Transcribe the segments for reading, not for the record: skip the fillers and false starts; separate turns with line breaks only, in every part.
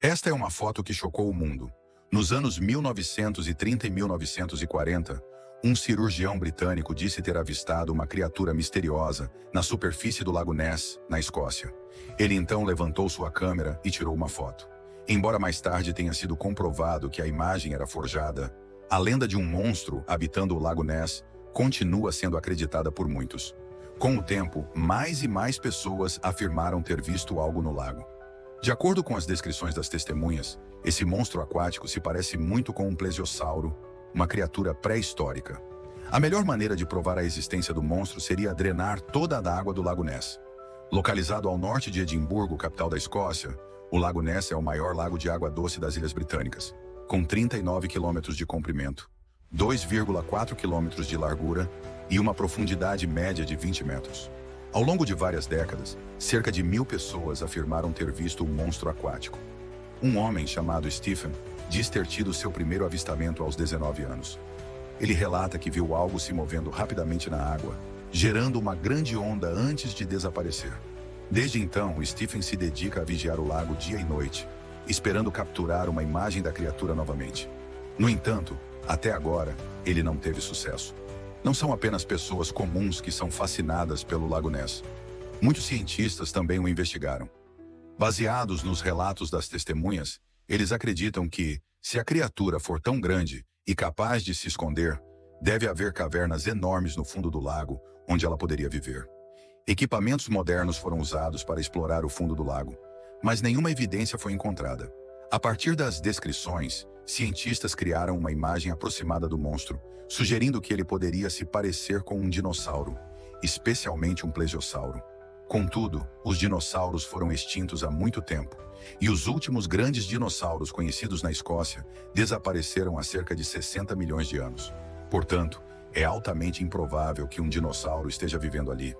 Esta é uma foto que chocou o mundo. Nos anos 1930 e 1940, um cirurgião britânico disse ter avistado uma criatura misteriosa na superfície do Lago Ness, na Escócia. Ele então levantou sua câmera e tirou uma foto. Embora mais tarde tenha sido comprovado que a imagem era forjada, a lenda de um monstro habitando o Lago Ness continua sendo acreditada por muitos. Com o tempo, mais e mais pessoas afirmaram ter visto algo no lago. De acordo com as descrições das testemunhas, esse monstro aquático se parece muito com um plesiosauro, uma criatura pré-histórica. A melhor maneira de provar a existência do monstro seria drenar toda a água do Lago Ness. Localizado ao norte de Edimburgo, capital da Escócia, o Lago Ness é o maior lago de água doce das Ilhas Britânicas, com 39 quilômetros de comprimento, 2,4 quilômetros de largura e uma profundidade média de 20 metros. Ao longo de várias décadas, cerca de 1.000 pessoas afirmaram ter visto um monstro aquático. Um homem chamado Stephen diz ter tido seu primeiro avistamento aos 19 anos. Ele relata que viu algo se movendo rapidamente na água, gerando uma grande onda antes de desaparecer. Desde então, Stephen se dedica a vigiar o lago dia e noite, esperando capturar uma imagem da criatura novamente. No entanto, até agora, ele não teve sucesso. Não são apenas pessoas comuns que são fascinadas pelo Lago Ness. Muitos cientistas também o investigaram. Baseados nos relatos das testemunhas, eles acreditam que, se a criatura for tão grande e capaz de se esconder, deve haver cavernas enormes no fundo do lago, onde ela poderia viver. Equipamentos modernos foram usados para explorar o fundo do lago, mas nenhuma evidência foi encontrada. A partir das descrições, cientistas criaram uma imagem aproximada do monstro, sugerindo que ele poderia se parecer com um dinossauro, especialmente um plesiosauro. Contudo, os dinossauros foram extintos há muito tempo, e os últimos grandes dinossauros conhecidos na Escócia desapareceram há cerca de 60 milhões de anos. Portanto, é altamente improvável que um dinossauro esteja vivendo ali.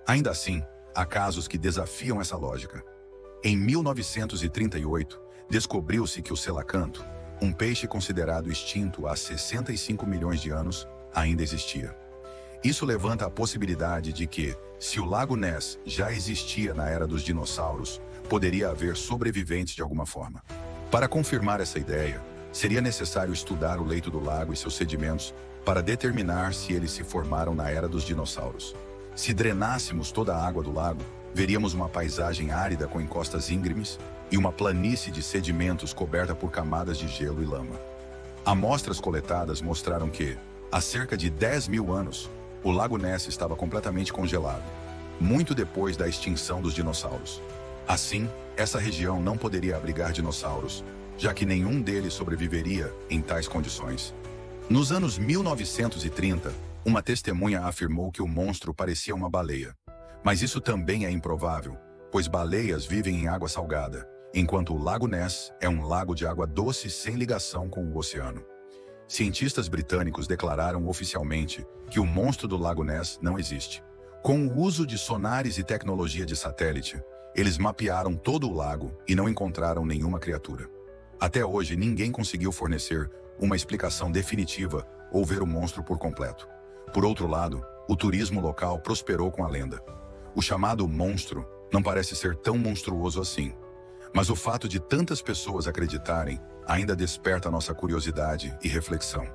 Ainda assim, há casos que desafiam essa lógica. Em 1938, descobriu-se que o selacanto, um peixe considerado extinto há 65 milhões de anos, ainda existia. Isso levanta a possibilidade de que, se o Lago Ness já existia na era dos dinossauros, poderia haver sobreviventes de alguma forma. Para confirmar essa ideia, seria necessário estudar o leito do lago e seus sedimentos para determinar se eles se formaram na era dos dinossauros. Se drenássemos toda a água do lago, veríamos uma paisagem árida com encostas íngremes e uma planície de sedimentos coberta por camadas de gelo e lama. Amostras coletadas mostraram que, há cerca de 10.000 anos, o Lago Ness estava completamente congelado, muito depois da extinção dos dinossauros. Assim, essa região não poderia abrigar dinossauros, já que nenhum deles sobreviveria em tais condições. Nos anos 1930, uma testemunha afirmou que o monstro parecia uma baleia. Mas isso também é improvável, pois baleias vivem em água salgada, enquanto o Lago Ness é um lago de água doce sem ligação com o oceano. Cientistas britânicos declararam oficialmente que o monstro do Lago Ness não existe. Com o uso de sonares e tecnologia de satélite, eles mapearam todo o lago e não encontraram nenhuma criatura. Até hoje, ninguém conseguiu fornecer uma explicação definitiva ou ver o monstro por completo. Por outro lado, o turismo local prosperou com a lenda. O chamado monstro não parece ser tão monstruoso assim, mas o fato de tantas pessoas acreditarem ainda desperta nossa curiosidade e reflexão.